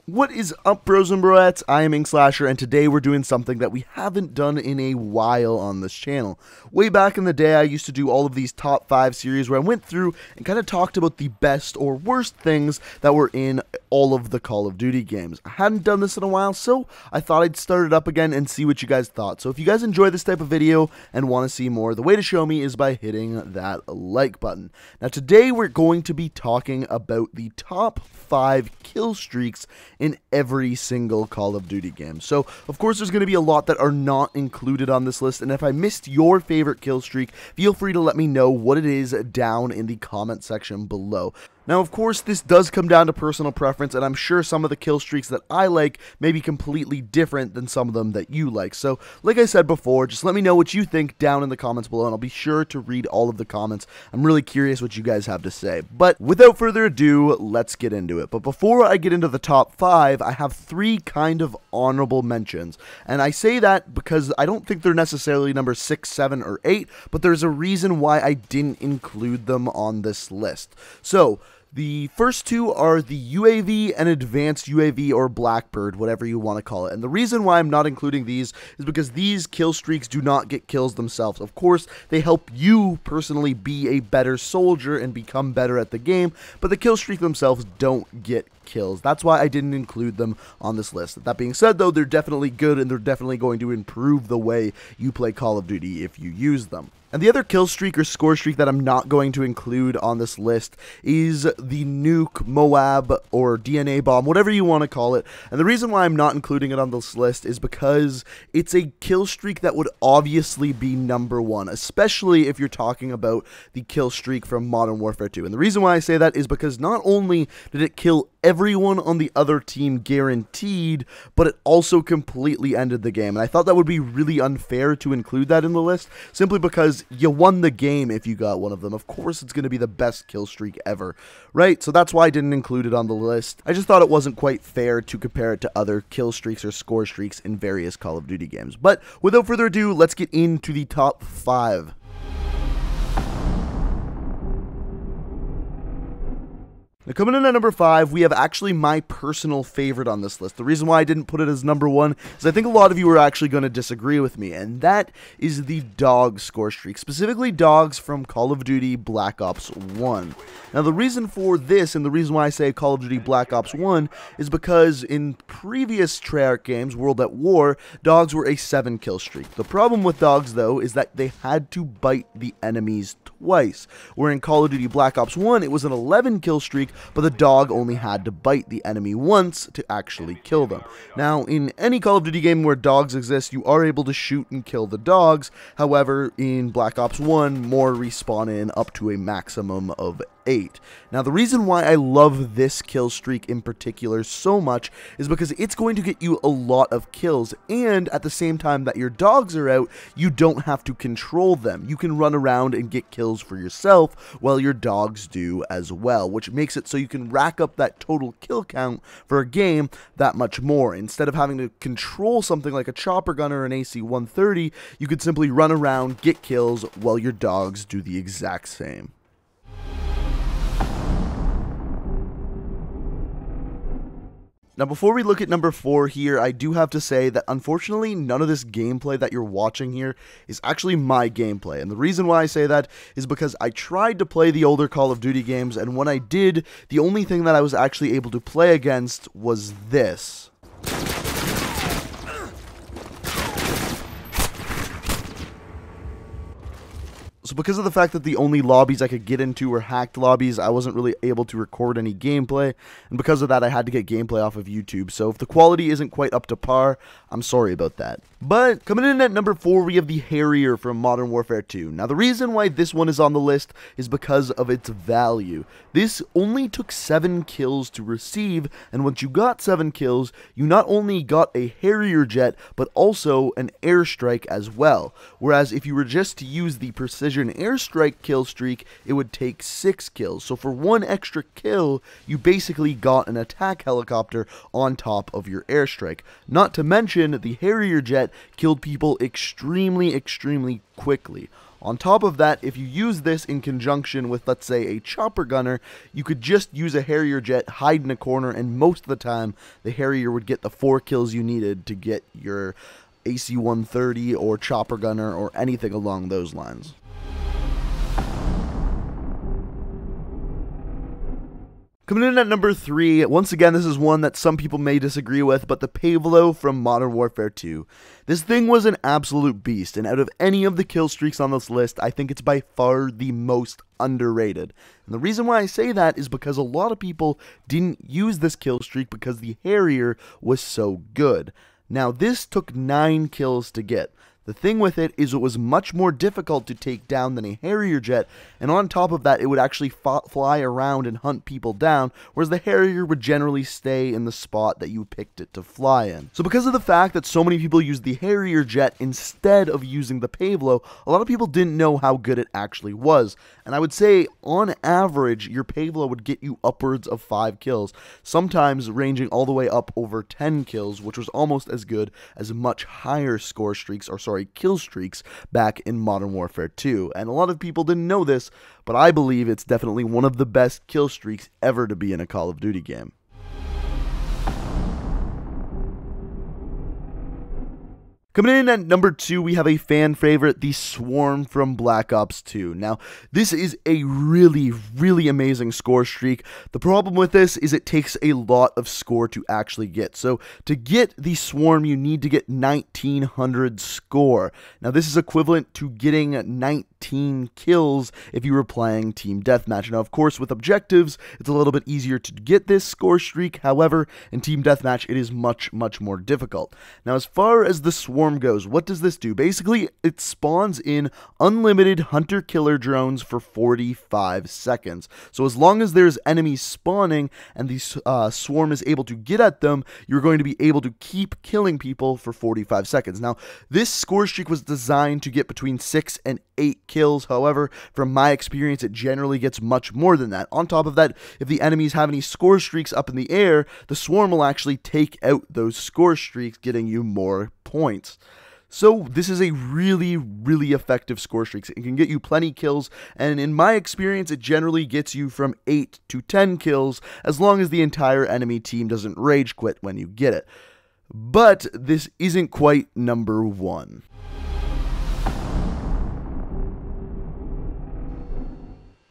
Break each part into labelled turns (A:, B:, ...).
A: What is up, bros and broettes? I am Inkslasher, and today we're doing something that we haven't done in a while on this channel. Way back in the day, I used to do all of these top 5 series where I went through and kind of talked about the best or worst things that were in all of the Call of Duty games. I hadn't done this in a while, so I thought I'd start it up again and see what you guys thought. So if you guys enjoy this type of video and want to see more, the way to show me is by hitting that like button. Now today we're going to be talking about the top 5 kill streaks in every single Call of Duty game. So, of course, there's going to be a lot that are not included on this list, and if I missed your favorite kill streak, feel free to let me know what it is down in the comment section below. Now, of course, this does come down to personal preference, and I'm sure some of the kill streaks that I like may be completely different than some of them that you like. So, like I said before, just let me know what you think down in the comments below, and I'll be sure to read all of the comments. I'm really curious what you guys have to say. But without further ado, let's get into it. But before I get into the top 5, I have 3 kind of honorable mentions. And I say that because I don't think they're necessarily number 6, 7, or 8, but there's a reason why I didn't include them on this list. So, the first 2 are the UAV and Advanced UAV, or Blackbird, whatever you want to call it. And the reason why I'm not including these is because these kill streaks do not get kills themselves. Of course, they help you personally be a better soldier and become better at the game, but the kill streak themselves don't get kills. That's why I didn't include them on this list. That being said, though, they're definitely good, and they're definitely going to improve the way you play Call of Duty if you use them. And the other kill streak or score streak that I'm not going to include on this list is the nuke, Moab, or DNA bomb, whatever you want to call it. And the reason why I'm not including it on this list is because it's a kill streak that would obviously be number 1, especially if you're talking about the kill streak from Modern Warfare 2. And the reason why I say that is because not only did it kill everyone on the other team guaranteed, but it also completely ended the game. And I thought that would be really unfair to include that in the list, simply because you won the game if you got one of them. Of course, it's going to be the best kill streak ever, right? So that's why I didn't include it on the list. I just thought it wasn't quite fair to compare it to other kill streaks or score streaks in various Call of Duty games. But without further ado, let's get into the top 5. Now, coming in at number 5, we have actually my personal favorite on this list. The reason why I didn't put it as number 1 is I think a lot of you are actually going to disagree with me, and that is the dog score streak, specifically dogs from Call of Duty Black Ops 1. Now, the reason for this, and the reason why I say Call of Duty Black Ops 1, is because in previous Treyarch games, World at War, dogs were a 7 kill streak. The problem with dogs, though, is that they had to bite the enemies twice, where in Call of Duty Black Ops 1, it was an 11 kill streak, but the dog only had to bite the enemy once to actually kill them. Now, in any Call of Duty game where dogs exist, you are able to shoot and kill the dogs. However, in Black Ops 1, more respawn in up to a maximum of 8. Now, the reason why I love this kill streak in particular so much is because it's going to get you a lot of kills, and at the same time that your dogs are out, you don't have to control them. You can run around and get kills for yourself while your dogs do as well, which makes it so you can rack up that total kill count for a game that much more. Instead of having to control something like a chopper gun or an AC-130, you could simply run around, get kills, while your dogs do the exact same. Now, before we look at number 4 here, I do have to say that unfortunately none of this gameplay that you're watching here is actually my gameplay. And the reason why I say that is because I tried to play the older Call of Duty games, and when I did, the only thing that I was actually able to play against was this. So because of the fact that the only lobbies I could get into were hacked lobbies, I wasn't really able to record any gameplay, and because of that I had to get gameplay off of YouTube. So if the quality isn't quite up to par, I'm sorry about that. But coming in at number 4, we have the Harrier from Modern Warfare 2. Now, the reason why this one is on the list is because of its value. This only took 7 kills to receive, and once you got 7 kills, you not only got a Harrier jet, but also an airstrike as well. Whereas if you were just to use the precision airstrike kill streak, it would take 6 kills. So for 1 extra kill, you basically got an attack helicopter on top of your airstrike. Not to mention, the Harrier jet killed people extremely quickly. On top of that, if you use this in conjunction with, let's say, a chopper gunner, you could just use a Harrier jet, hide in a corner, and most of the time, the Harrier would get the 4 kills you needed to get your AC-130 or chopper gunner or anything along those lines. Coming in at number 3, once again, this is one that some people may disagree with, but the Pave Low from Modern Warfare 2. This thing was an absolute beast, and out of any of the kill streaks on this list, I think it's by far the most underrated. And the reason why I say that is because a lot of people didn't use this kill streak because the Harrier was so good. Now, this took 9 kills to get. The thing with it is it was much more difficult to take down than a Harrier jet, and on top of that, it would actually fly around and hunt people down, whereas the Harrier would generally stay in the spot that you picked it to fly in. So because of the fact that so many people used the Harrier jet instead of using the Pave Low, a lot of people didn't know how good it actually was. And I would say, on average, your Pave Low would get you upwards of 5 kills, sometimes ranging all the way up over 10 kills, which was almost as good as much higher score streaks, or sorry, kill streaks back in Modern Warfare 2. And a lot of people didn't know this, but I believe it's definitely one of the best kill streaks ever to be in a Call of Duty game. Coming in at number 2, we have a fan favorite, the Swarm from Black Ops 2. Now, this is a really, really amazing score streak. The problem with this is it takes a lot of score to actually get. So, to get the Swarm, you need to get 1900 score. Now, this is equivalent to getting 19 kills if you were playing Team Deathmatch. Now, of course, with objectives, it's a little bit easier to get this score streak. However, in Team Deathmatch, it is much, much more difficult. Now, as far as the Swarm goes, what does this do? Basically, it spawns in unlimited hunter-killer drones for 45 seconds. So as long as there's enemies spawning and the Swarm is able to get at them, you're going to be able to keep killing people for 45 seconds. Now, this score streak was designed to get between 6 and 8 kills. However, from my experience, it generally gets much more than that. On top of that, if the enemies have any score streaks up in the air, the Swarm will actually take out those score streaks, getting you more points. So this is a really, really effective score streak. It can get you plenty kills, and in my experience, it generally gets you from 8 to 10 kills, as long as the entire enemy team doesn't rage quit when you get it. But this isn't quite number 1.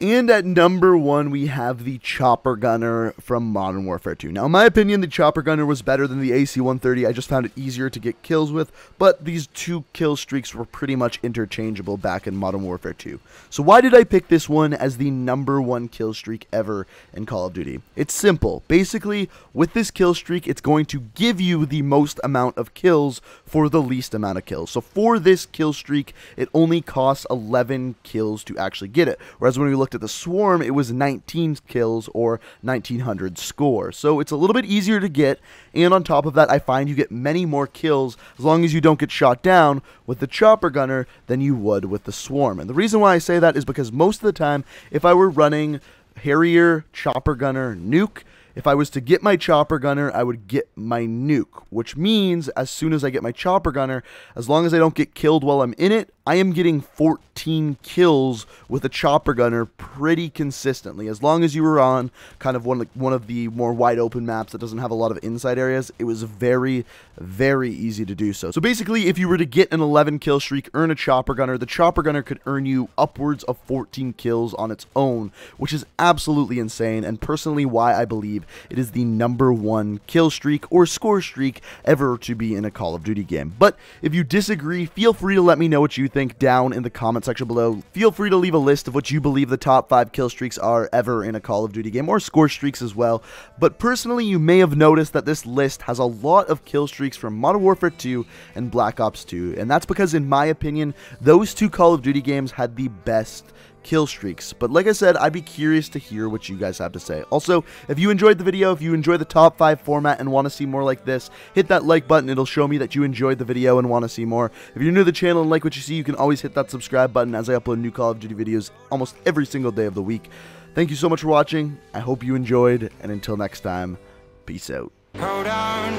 A: And at number 1, we have the Chopper Gunner from Modern Warfare 2. Now, in my opinion, the Chopper Gunner was better than the AC-130. I just found it easier to get kills with, but these 2 kill streaks were pretty much interchangeable back in Modern Warfare 2. So why did I pick this one as the number 1 kill streak ever in Call of Duty? It's simple. Basically, with this kill streak, it's going to give you the most amount of kills for the least amount of kills. So for this kill streak, it only costs 11 kills to actually get it, whereas when we looked at the Swarm, it was 19 kills or 1900 score. So it's a little bit easier to get, and on top of that, I find you get many more kills as long as you don't get shot down with the Chopper Gunner than you would with the Swarm. And the reason why I say that is because most of the time, if I were running Harrier, Chopper Gunner, Nuke, if I was to get my Chopper Gunner, I would get my Nuke, which means as soon as I get my Chopper Gunner, as long as I don't get killed while I'm in it, I am getting 14 kills with a Chopper Gunner pretty consistently. As long as you were on kind of one of the more wide open maps that doesn't have a lot of inside areas, it was very, very easy to do so. So basically, if you were to get an 11 kill streak, earn a Chopper Gunner, the Chopper Gunner could earn you upwards of 14 kills on its own, which is absolutely insane, and personally why I believe it is the number 1 kill streak or score streak ever to be in a Call of Duty game. But if you disagree, feel free to let me know what you think down in the comment section below. Feel free to leave a list of what you believe the top 5 kill streaks are ever in a Call of Duty game, or score streaks as well. But personally, you may have noticed that this list has a lot of kill streaks from Modern Warfare 2 and Black Ops 2, and that's because, in my opinion, those 2 Call of Duty games had the best kill streaks. But like I said, I'd be curious to hear what you guys have to say. Also, if you enjoyed the video, if you enjoy the top 5 format and want to see more like this, hit that like button. It'll show me that you enjoyed the video and want to see more. If you're new to the channel and like what you see, you can always hit that subscribe button, as I upload new Call of Duty videos almost every single day of the week. Thank you so much for watching. I hope you enjoyed, and until next time, peace out.
B: Hold on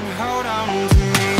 B: to me.